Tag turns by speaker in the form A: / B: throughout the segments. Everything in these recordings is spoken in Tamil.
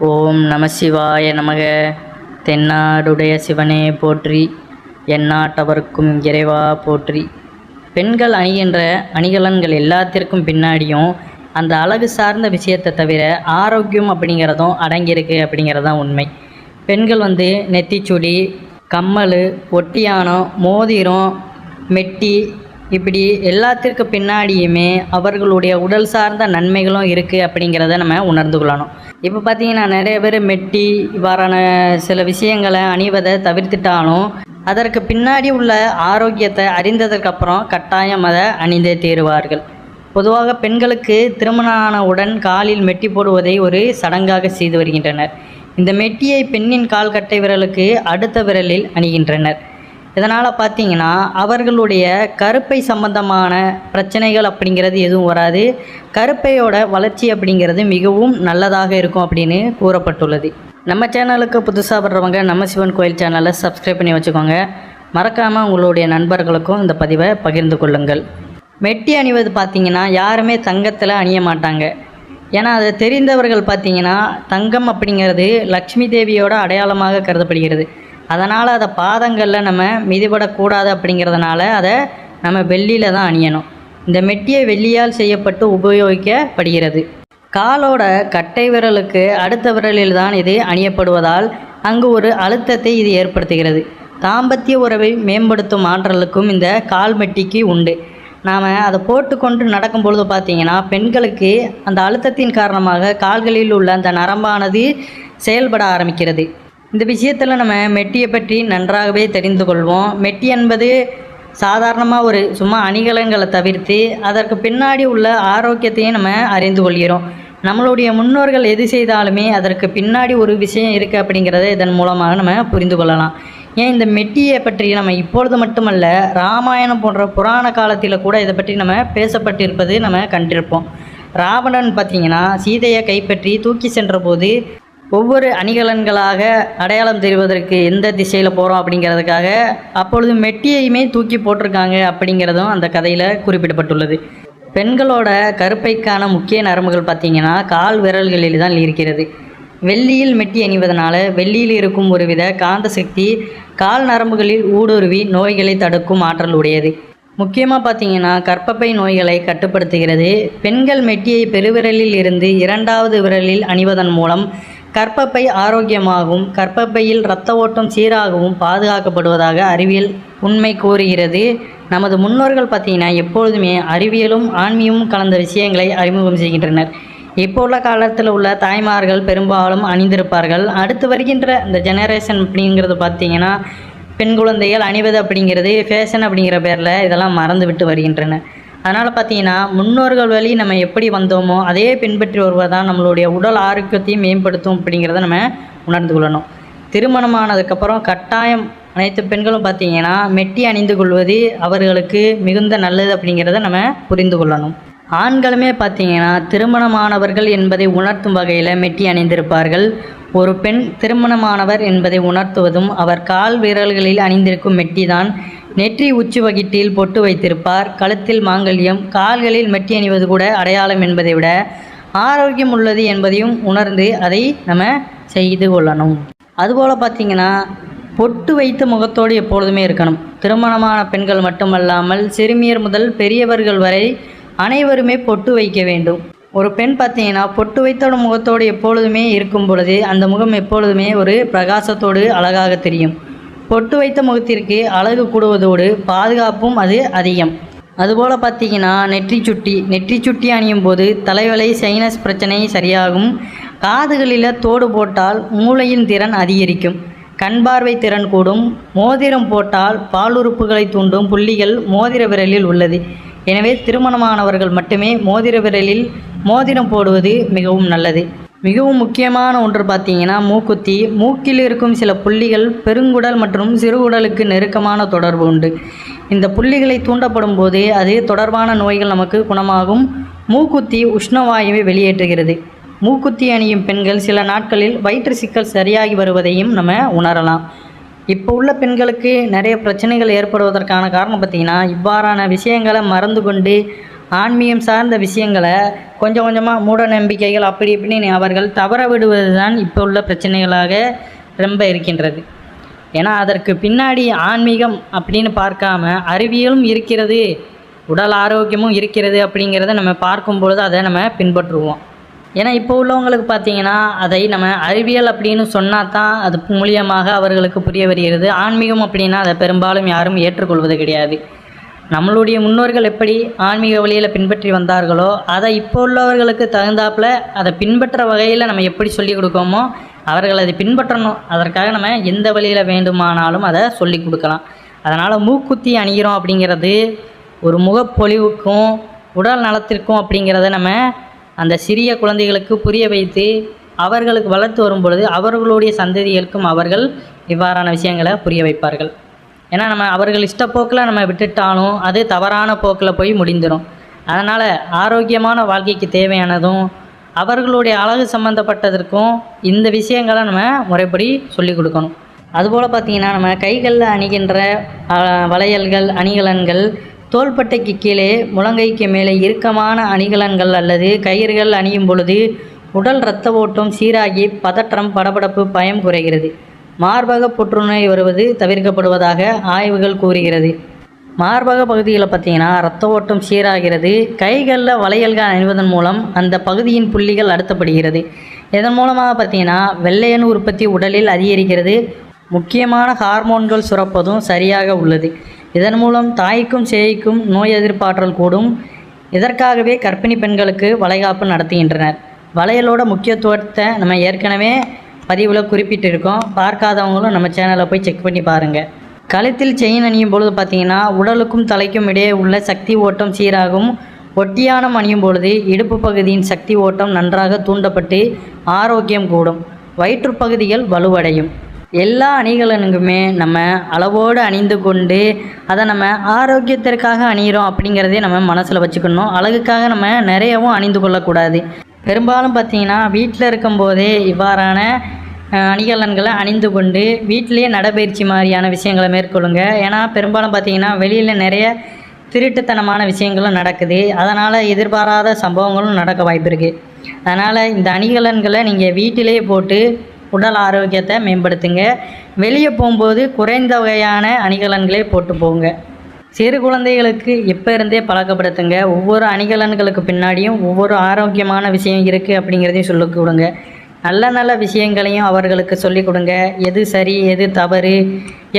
A: ஓம் நம சிவாய நமக. தென்னாடுடைய சிவனே போற்றி, எந்நாட்டவர்க்கும் இறைவா போற்றி. பெண்கள் அணிகின்ற அணிகலன்கள் எல்லாத்திற்கும் பின்னாடியும் அந்த அழகு சார்ந்த விஷயத்தை தவிர ஆரோக்கியம் அப்படிங்கிறதும் அடங்கியிருக்கு அப்படிங்கிறதான் உண்மை. பெண்கள் நெத்திச்சுடி, கம்மல், ஒட்டியானம், மோதிரம், மெட்டி, இப்படி எல்லாத்திற்கு பின்னாடியுமே அவர்களுடைய உடல் சார்ந்த நன்மைகளும் இருக்குது அப்படிங்கிறத நம்ம உணர்ந்து கொள்ளணும். இப்போ பார்த்திங்கன்னா நிறைய பேர் மெட்டி இவ்வாறான சில விஷயங்களை அணிவதை தவிர்த்துட்டாலும் அதற்கு பின்னாடி உள்ள ஆரோக்கியத்தை அறிந்ததற்கப்புறம் கட்டாயம் அதை அணிந்தே தீருவார்கள். பொதுவாக பெண்களுக்கு திருமணம் ஆனவுடன் காலில் மெட்டி போடுவதை ஒரு சடங்காக செய்து வருகின்றனர். இந்த மெட்டியை பெண்ணின் கால் கட்டை விரலுக்கு அடுத்த விரலில் அணிகின்றனர். இதனால் பார்த்திங்கன்னா அவர்களுடைய கருப்பை சம்பந்தமான பிரச்சனைகள் அப்படிங்கிறது எதுவும் வராது. கருப்பையோட வளர்ச்சி அப்படிங்கிறது மிகவும் நல்லதாக இருக்கும் அப்படின்னு கூறப்பட்டுள்ளது. நம்ம சேனலுக்கு புதுசாக வர்றவங்க நம்ம சிவன் கோயில் சேனலை சப்ஸ்கிரைப் பண்ணி வச்சுக்கோங்க. மறக்காமல் உங்களுடைய நண்பர்களுக்கும் இந்த பதிவை பகிர்ந்து கொள்ளுங்கள். மெட்டி அணிவது பார்த்திங்கன்னா யாருமே தங்கத்தில் அணிய மாட்டாங்க. ஏன்னா அதை தெரிந்தவர்கள் பார்த்திங்கன்னா தங்கம் அப்படிங்கிறது லக்ஷ்மி தேவியோட அடையாளமாக கருதப்படுகிறது. அதனால் அதை பாதங்களில் நம்ம மிதிபடக்கூடாது அப்படிங்கிறதுனால அதை நம்ம வெள்ளியில் தான் அணியணும். இந்த மெட்டியை வெள்ளியால் செய்யப்பட்டு உபயோகிக்கப்படுகிறது. காலோட கட்டை விரலுக்கு அடுத்த விரலில் தான் இது அணியப்படுவதால் அங்கு ஒரு அழுத்தத்தை இது ஏற்படுத்துகிறது. தாம்பத்திய உறவை மேம்படுத்தும் ஆற்றலுக்கும் இந்த கால் மெட்டிக்கு உண்டு. நாம் அதை போட்டுக்கொண்டு நடக்கும்பொழுது பார்த்திங்கன்னா பெண்களுக்கு அந்த அழுத்தத்தின் காரணமாக கால்களில் உள்ள அந்த நரம்பானது செயல்பட ஆரம்பிக்கிறது. இந்த விஷயத்தில் நம்ம மெட்டியை பற்றி நன்றாகவே தெரிந்து கொள்வோம். மெட்டி என்பது சாதாரணமாக ஒரு சும்மா அணிகலன்களை தவிர்த்து அதற்கு பின்னாடி உள்ள ஆரோக்கியத்தையும் நம்ம அறிந்து கொள்கிறோம். நம்மளுடைய முன்னோர்கள் எது செய்தாலுமே அதற்கு பின்னாடி ஒரு விஷயம் இருக்குது அப்படிங்கிறத இதன் மூலமாக நம்ம புரிந்து கொள்ளலாம். ஏன் இந்த மெட்டியை பற்றி நம்ம இப்பொழுது மட்டுமல்ல, ராமாயணம் போன்ற புராண காலத்தில் கூட இதை பற்றி நம்ம பேசப்பட்டிருப்பது நம்ம கண்டிருப்போம். ராவணன் பார்த்திங்கன்னா சீதையை கைப்பற்றி தூக்கி சென்ற போது ஒவ்வொரு அணிகலன்களாக அடையாளம் தெரிவதற்கு எந்த திசையில் போகிறோம் அப்படிங்கிறதுக்காக அப்பொழுது மெட்டியையுமே தூக்கி போட்டிருக்காங்க அப்படிங்கிறதும் அந்த கதையில் குறிப்பிடப்பட்டுள்ளது. பெண்களோட கருப்பைக்கான முக்கிய நரம்புகள் பார்த்திங்கன்னா கால் விரல்களில் தான் இருக்கிறது. வெள்ளியில் மெட்டி அணிவதனால வெள்ளியில் இருக்கும் ஒருவித காந்த சக்தி கால் நரம்புகளில் ஊடுருவி நோய்களை தடுக்கும் ஆற்றல் உடையது. முக்கியமாக பார்த்திங்கன்னா கர்ப்பப்பை நோய்களை கட்டுப்படுத்துகிறது. பெண்கள் மெட்டியை பெருவிரலில் இருந்து இரண்டாவது விரலில் அணிவதன் மூலம் கர்ப்பப்பை ஆரோக்கியமாகவும் கர்ப்பப்பையில் இரத்த ஓட்டம் சீராகவும் பாதுகாக்கப்படுவதாக அறிவியல் உண்மை கூறுகிறது. நமது முன்னோர்கள் பார்த்திங்கன்னா எப்பொழுதுமே அறிவியலும் ஆன்மீகமும் கலந்த விஷயங்களை அறிமுகம் செய்கின்றனர். இப்போ உள்ள காலத்தில் உள்ள தாய்மார்கள் பெரும்பாலும் அணிந்திருப்பார்கள். அடுத்து வருகின்ற இந்த ஜெனரேஷன் அப்படிங்கிறது பார்த்திங்கன்னா பெண் குழந்தைகள் அணிவது அப்படிங்கிறது ஃபேஷன் அப்படிங்கிற பேரில் இதெல்லாம் மறந்து விட்டு வருகின்றன. அதனால் பார்த்திங்கன்னா முன்னோர்கள் வழி நம்ம எப்படி வந்தோமோ அதே பின்பற்றி வருவது தான் நம்மளுடைய உடல் ஆரோக்கியத்தையும் மேம்படுத்தும் அப்படிங்கிறத நம்ம உணர்ந்து கொள்ளணும். திருமணமானதுக்கப்புறம் கட்டாயம் அனைத்து பெண்களும் பார்த்திங்கன்னா மெட்டி அணிந்து கொள்வது அவர்களுக்கு மிகுந்த நல்லது அப்படிங்கிறத நம்ம புரிந்து கொள்ளணும். ஆண்களுமே பார்த்திங்கன்னா திருமணமானவர்கள் என்பதை உணர்த்தும் வகையில் மெட்டி அணிந்திருப்பார்கள். ஒரு பெண் திருமணமானவர் என்பதை உணர்த்துவதும் அவர் கால் வீரல்களில் அணிந்திருக்கும் மெட்டி தான். நெற்றி உச்சி வகிட்டில் பொட்டு வைத்திருப்பார். கழுத்தில் மாங்கல்யம், கால்களில் மெட்டி அணிவது கூட அடையாளம் என்பதை விட ஆரோக்கியம் உள்ளது என்பதையும் உணர்ந்து அதை நம்ம செய்து கொள்ளணும். அதுபோல் பார்த்திங்கன்னா பொட்டு வைத்த முகத்தோடு எப்பொழுதுமே இருக்கணும். திருமணமான பெண்கள் மட்டுமல்லாமல் சிறுமியர் முதல் பெரியவர்கள் வரை அனைவருமே பொட்டு வைக்க வேண்டும். ஒரு பெண் பார்த்திங்கன்னா பொட்டு வைத்தோட முகத்தோடு எப்பொழுதுமே இருக்கும் பொழுது அந்த முகம் எப்பொழுதுமே ஒரு பிரகாசத்தோடு அழகாக தெரியும். பொட்டு வைத்த முகத்திற்கு அழகு கூடுவதோடு பாதுகாப்பும் அது அதிகம். அதுபோல் பார்த்திங்கன்னா நெற்றி சுட்டி அணியும் போது தலைவலி சைனஸ் பிரச்சனை சரியாகும். காதுகளில் தோடு போட்டால் மூளையின் திறன் அதிகரிக்கும். கண் பார்வை திறன் கூடும். மோதிரம் போட்டால் பாலுறுப்புகளை தூண்டும் புள்ளிகள் மோதிர விரலில் உள்ளது. எனவே திருமணமானவர்கள் மட்டுமே மோதிர விரலில் மோதிரம் போடுவது மிகவும் நல்லது. மிகவும் முக்கியமான ஒன்று பார்த்திங்கன்னா மூக்குத்தி. மூக்கில் இருக்கும் சில புள்ளிகள் பெருங்குடல் மற்றும் சிறுகுடலுக்கு நெருக்கமான தொடர்பு உண்டு. இந்த புள்ளிகளை தூண்டப்படும் போது அது தொடர்பான நோய்கள் நமக்கு குணமாகும். மூக்குத்தி உஷ்ணவாயுவை வெளியேற்றுகிறது. மூக்குத்தி அணியும் பெண்கள் சில நாட்களில் வயிற்று சிக்கல் சரியாகி வருவதையும் நம்ம உணரலாம். இப்போ உள்ள பெண்களுக்கு நிறைய பிரச்சனைகள் ஏற்படுவதற்கான காரணம் பார்த்திங்கன்னா இவ்வாறான விஷயங்களை மறந்து கொண்டு ஆன்மீகம் சார்ந்த விஷயங்களை கொஞ்சம் கொஞ்சமாக மூட நம்பிக்கைகள் அப்படி இப்படின்னு அவர்கள் தவற விடுவது தான் இப்போ உள்ள பிரச்சனைகளாக ரொம்ப இருக்கின்றது. ஏன்னா அதற்கு பின்னாடி ஆன்மீகம் அப்படின்னு பார்க்காம அறிவியலும் இருக்கிறது, உடல் ஆரோக்கியமும் இருக்கிறது அப்படிங்கிறத நம்ம பார்க்கும் பொழுது அதை நம்ம பின்பற்றுவோம். ஏன்னா இப்போ உள்ளவங்களுக்கு பார்த்திங்கன்னா அதை நம்ம அறிவியல் அப்படின்னு சொன்னால் தான் அது மூலியமாக அவர்களுக்கு புரிய வருகிறது. ஆன்மீகம் அப்படின்னா அதை பெரும்பாலும் யாரும் ஏற்றுக்கொள்வது கிடையாது. நம்மளுடைய முன்னோர்கள் எப்படி ஆன்மீக வழியில் பின்பற்றி வந்தார்களோ அதை இப்போ உள்ளவர்களுக்கு தகுந்தாப்பில் அதை பின்பற்ற வகையில் நம்ம எப்படி சொல்லிக் கொடுக்கோமோ அவர்கள் அதை பின்பற்றணும். அதற்காக நம்ம எந்த வழியில் வேண்டுமானாலும் அதை சொல்லி கொடுக்கலாம். அதனால் மூக்குத்தி அணிகிறோம் அப்படிங்கிறது ஒரு முகப்பொலிவுக்கும் உடல் நலத்திற்கும் அப்படிங்கிறத நம்ம அந்த சிறிய குழந்தைகளுக்கு புரிய வைத்து அவர்களுக்கு வளர்த்து வரும் பொழுது அவர்களுடைய சந்ததிகளுக்கும் அவர்கள் இவ்வாறான விஷயங்களை புரிய வைப்பார்கள். ஏன்னா நம்ம அவர்கள் இஷ்டப்போக்கில் நம்ம விட்டுட்டாலும் அது தவறான போக்கில் போய் முடிந்துடும். அதனால் ஆரோக்கியமான வாழ்க்கைக்கு தேவையானதும் அவர்களுடைய அழகு சம்மந்தப்பட்டதற்கும் இந்த விஷயங்களை நம்ம முறைப்படி சொல்லிக் கொடுக்கணும். அதுபோல் பார்த்திங்கன்னா நம்ம கைகளில் அணிகின்ற வளையல்கள், அணிகலன்கள் தோள்பட்டைக்கு கீழே முழங்கைக்கு மேலே இறுக்கமான அணிகலன்கள் அல்லது கயிறுகள் அணியும் பொழுது உடல் இரத்த ஓட்டம் சீராகி பதற்றம், படபடப்பு, பயம் குறைகிறது. மார்பக புற்றுநோய் வருவது தவிர்க்கப்படுவதாக ஆய்வுகள் கூறுகிறது. மார்பக பகுதியில் பார்த்திங்கன்னா இரத்த ஓட்டம் சீராகிறது. கைகளில் வளையல்கள் அணிவதன் மூலம் அந்த பகுதியின் புள்ளிகள் அழுத்தப்படுகிறது. இதன் மூலமாக பார்த்திங்கன்னா வெள்ளையணு உற்பத்தி உடலில் அதிகரிக்கிறது. முக்கியமான ஹார்மோன்கள் சுரப்பதும் சரியாக உள்ளது. இதன் மூலம் தாய்க்கும் சேய்க்கும் நோய் எதிர்ப்பாற்றல் கூடும். இதற்காகவே கர்ப்பிணி பெண்களுக்கு வளைகாப்பு நடத்துகின்றனர். வளையலோட முக்கியத்துவத்தை நம்ம ஏற்கனவே பதிவில் குறிப்பிட்டிருக்கோம். பார்க்காதவங்களும் நம்ம சேனலை போய் செக் பண்ணி பாருங்கள். கழுத்தில் செயின் அணியும் பொழுது பார்த்திங்கன்னா உடலுக்கும் தலைக்கும் இடையே உள்ள சக்தி ஓட்டம் சீராகும். ஒட்டியானம் அணியும் பொழுது இடுப்பு பகுதியின் சக்தி ஓட்டம் நன்றாக தூண்டப்பட்டு ஆரோக்கியம் கூடும். வயிற்றுப்பகுதிகள் வலுவடையும். எல்லா அணிகலனுக்குமே நம்ம அளவோடு அணிந்து கொண்டு அதை நம்ம ஆரோக்கியத்திற்காக அணிகிறோம் அப்படிங்கிறதே நம்ம மனசில் வச்சுக்கணும். அழகுக்காக நம்ம நிறையவும் அணிந்து கொள்ளக்கூடாது. பெரும்பாலும் பார்த்திங்கன்னா வீட்டில் இருக்கும்போதே இவ்வாறான அணிகலன்களை அணிந்து கொண்டு வீட்டிலேயே நடைபயிற்சி மாதிரியான விஷயங்களை மேற்கொள்ளுங்க. ஏன்னா பெரும்பாலும் பார்த்திங்கன்னா வெளியில் நிறைய திருட்டுத்தனமான விஷயங்களும் நடக்குது. அதனால் எதிர்பாராத சம்பவங்களும் நடக்க வாய்ப்பு இருக்குது. அதனால் இந்த அணிகலன்களை நீங்கள் வீட்டிலேயே போட்டு உடல் ஆரோக்கியத்தை மேம்படுத்துங்க. வெளியே போகும்போது குறைந்த வகையான அணிகலன்களே போட்டு போங்க. சிறு குழந்தைகளுக்கு இப்போ இருந்தே பழக்கப்படுத்துங்க. ஒவ்வொரு அணிகலன்களுக்கு பின்னாடியும் ஒவ்வொரு ஆரோக்கியமான விஷயம் இருக்குது அப்படிங்கிறதையும் சொல்லிக் கொடுங்க. நல்ல நல்ல விஷயங்களையும் அவர்களுக்கு சொல்லிக் கொடுங்க. எது சரி, எது தவறு,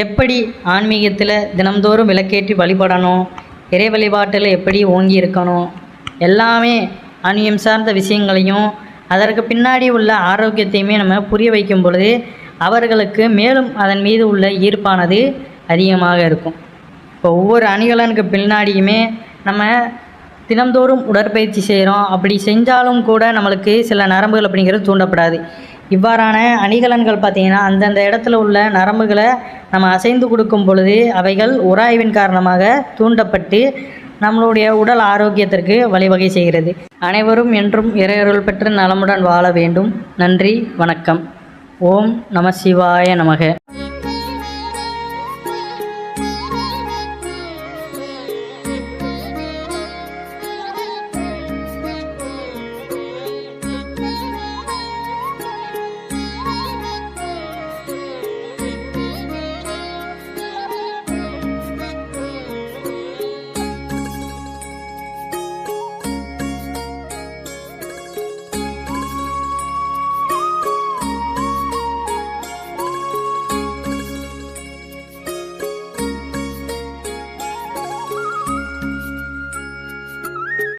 A: எப்படி ஆன்மீகத்தில் தினம்தோறும் விளக்கேற்றி வழிபடணும், இறை வழிபாட்டில் எப்படி ஓங்கி இருக்கணும், எல்லாமே ஆன்மீகம் சார்ந்த விஷயங்களையும் அதற்கு பின்னாடி உள்ள ஆரோக்கியத்தையுமே நம்ம புரிய வைக்கும் பொழுது அவர்களுக்கு மேலும் அதன் மீது உள்ள ஈர்ப்பானது அதிகமாக இருக்கும். இப்போ ஒவ்வொரு அணிகலனுக்கு பின்னாடியுமே நம்ம தினம்தோறும் உடற்பயிற்சி செய்கிறோம். அப்படி செஞ்சாலும் கூட நம்மளுக்கு சில நரம்புகள் அப்படிங்கிறது தூண்டப்படாது. இவ்வாறான அணிகலன்கள் பார்த்திங்கன்னா அந்தந்த இடத்துல உள்ள நரம்புகளை நம்ம அசைந்து கொடுக்கும் பொழுது அவைகள் உராய்வின் காரணமாக தூண்டப்பட்டு நம்மளுடைய உடல் ஆரோக்கியத்திற்கு வழிவகை செய்கிறது. அனைவரும் என்றும் இறையருள் பெற்று நலமுடன் வாழ வேண்டும். நன்றி, வணக்கம். ஓம் நம சிவாய நமக.